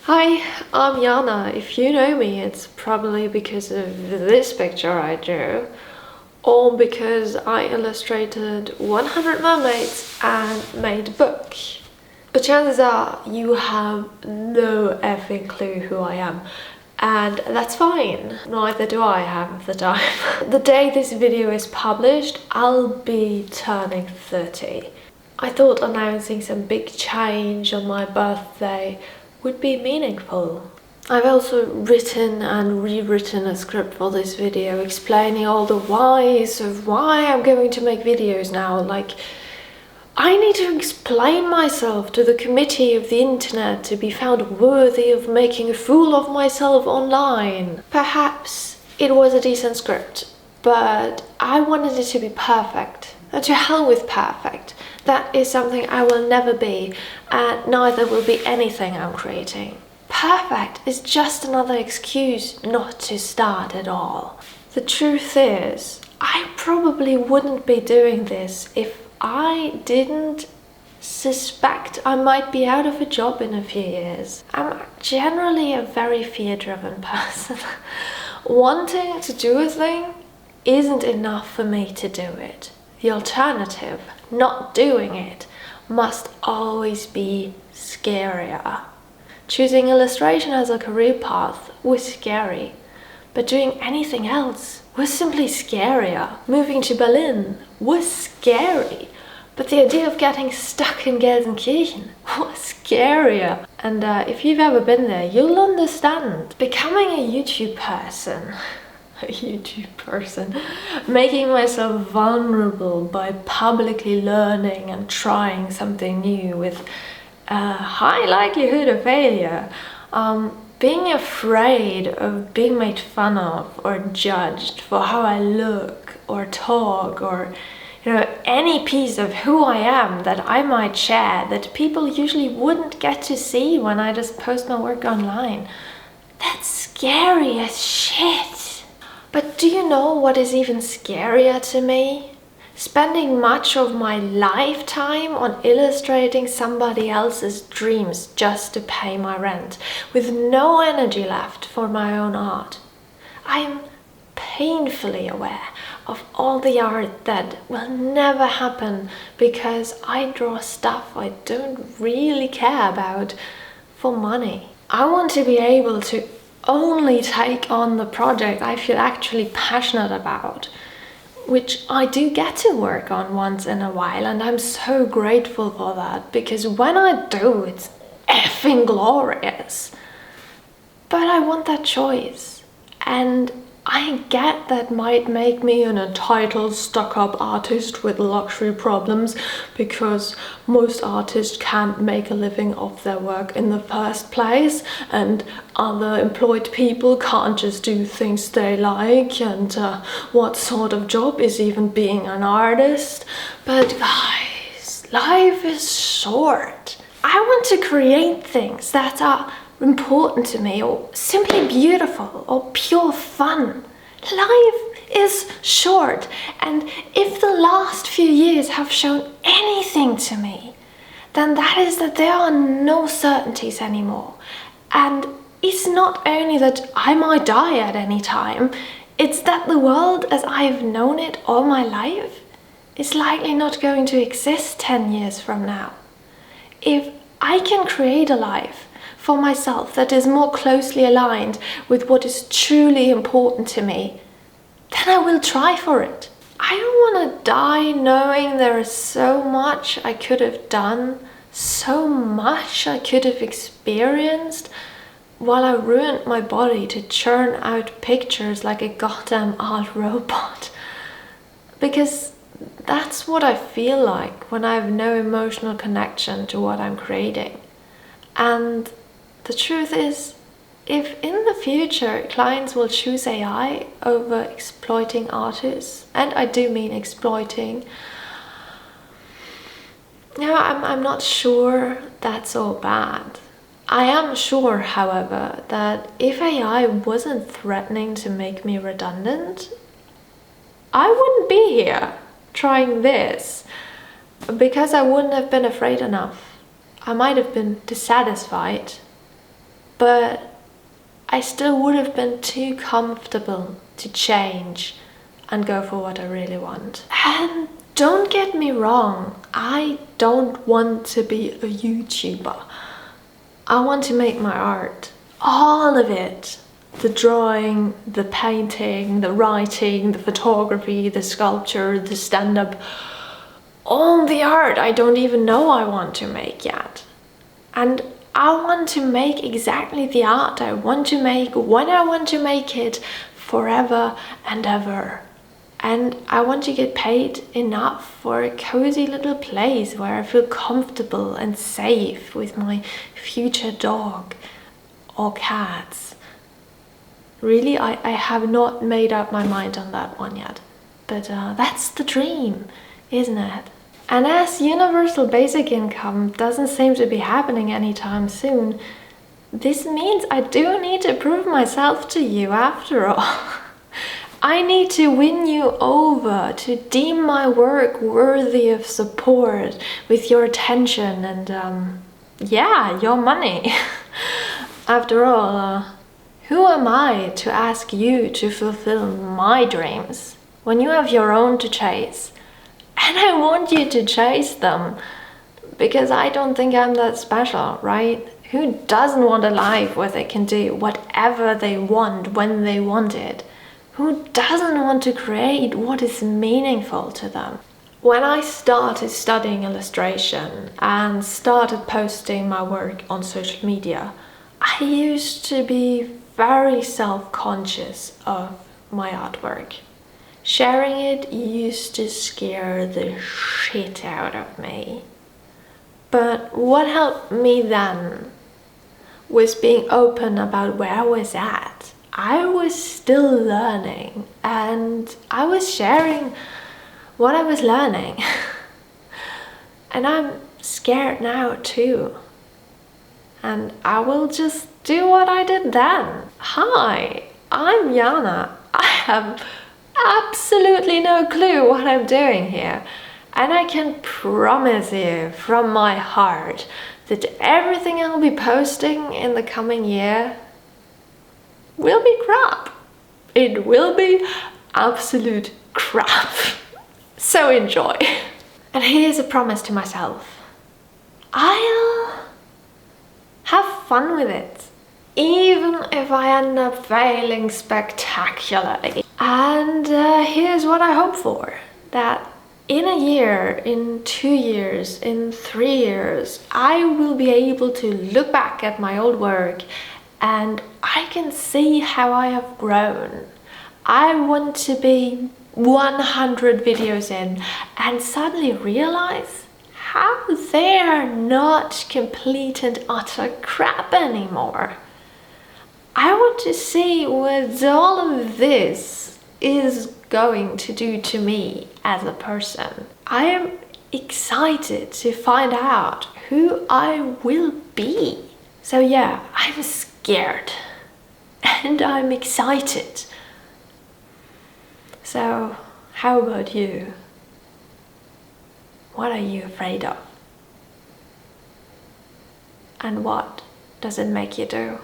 Hi, I'm Yana. If you know me, it's probably because of this picture I drew, or because I illustrated 100 mermaids and made a book. But chances are you have no effing clue who I am. And that's fine, neither do I have the time. The day this video is published, I'll be turning 30. I thought announcing some big change on my birthday would be meaningful. I've also written and rewritten a script for this video explaining all the whys of why I'm going to make videos now. Like, I need to explain myself to the committee of the internet to be found worthy of making a fool of myself online. Perhaps it was a decent script, but I wanted it to be perfect. And to hell with perfect. That is something I will never be, and neither will be anything I'm creating. Perfect is just another excuse not to start at all. The truth is, I probably wouldn't be doing this if I didn't suspect I might be out of a job in a few years. I'm generally a very fear-driven person. Wanting to do a thing isn't enough for me to do it. The alternative, not doing it, must always be scarier. Choosing illustration as a career path was scary, but doing anything else was simply scarier. Moving to Berlin was scary, but the idea of getting stuck in Gelsenkirchen was scarier. And if you've ever been there, you'll understand. Becoming a YouTube person, making myself vulnerable by publicly learning and trying something new with a high likelihood of failure, being afraid of being made fun of or judged for how I look or talk, or any piece of who I am that I might share that people usually wouldn't get to see when I just post my work online. That's scary as shit. But do you know what is even scarier to me? Spending much of my lifetime on illustrating somebody else's dreams just to pay my rent, with no energy left for my own art. I am painfully aware of all the art that will never happen because I draw stuff I don't really care about for money. I want to be able to only take on the project I feel actually passionate about, which I do get to work on once in a while, and I'm so grateful for that, because when I do, it's effing glorious. But I want that choice, and I get that might make me an entitled, stuck-up artist with luxury problems, because most artists can't make a living off their work in the first place, and other employed people can't just do things they like, and what sort of job is even being an artist? But guys, life is short. I want to create things that are important to me, or simply beautiful, or pure fun. Life is short, and if the last few years have shown anything to me, then that is that there are no certainties anymore. And it's not only that I might die at any time, it's that the world as I've known it all my life is likely not going to exist 10 years from now. If I can create a life for myself that is more closely aligned with what is truly important to me, then I will try for it. I don't want to die knowing there is so much I could have done, so much I could have experienced, while I ruined my body to churn out pictures like a goddamn art robot. Because that's what I feel like when I have no emotional connection to what I'm creating. And the truth is, if in the future clients will choose AI over exploiting artists, and I do mean exploiting, I'm not sure that's all bad. I am sure, however, that if AI wasn't threatening to make me redundant, I wouldn't be here trying this, because I wouldn't have been afraid enough. I might have been dissatisfied, but I still would have been too comfortable to change and go for what I really want. And don't get me wrong, I don't want to be a YouTuber. I want to make my art, all of it. The drawing, the painting, the writing, the photography, the sculpture, the stand-up, all the art I don't even know I want to make yet. And I want to make exactly the art I want to make when I want to make it, forever and ever. And I want to get paid enough for a cozy little place where I feel comfortable and safe with my future dog or cats. Really, I have not made up my mind on that one yet. But that's the dream, isn't it? And as universal basic income doesn't seem to be happening anytime soon, this means I do need to prove myself to you after all. I need to win you over, to deem my work worthy of support with your attention and, yeah, your money. After all, who am I to ask you to fulfill my dreams when you have your own to chase? And I want you to chase them because I don't think I'm that special, right? Who doesn't want a life where they can do whatever they want when they want it? Who doesn't want to create what is meaningful to them? When I started studying illustration and started posting my work on social media, I used to be very self-conscious of my artwork. Sharing it used to scare the shit out of me. But what helped me then was being open about where I was at. I was still learning and I was sharing what I was learning. And I'm scared now too. And I will just do what I did then. Hi, I'm Jana. I have absolutely no clue what I'm doing here. And I can promise you from my heart that everything I'll be posting in the coming year will be crap. It will be absolute crap. So enjoy. And here's a promise to myself. I'll have fun with it, even if I end up failing spectacularly. And here's what I hope for, that in a year, in 2 years, in 3 years, I will be able to look back at my old work and I can see how I have grown. I want to be 100 videos in and suddenly realize how they're not complete and utter crap anymore. I want to see what all of this is going to do to me as a person. I am excited to find out who I will be. So yeah, I'm scared and I'm excited. So how about you? What are you afraid of? And what does it make you do?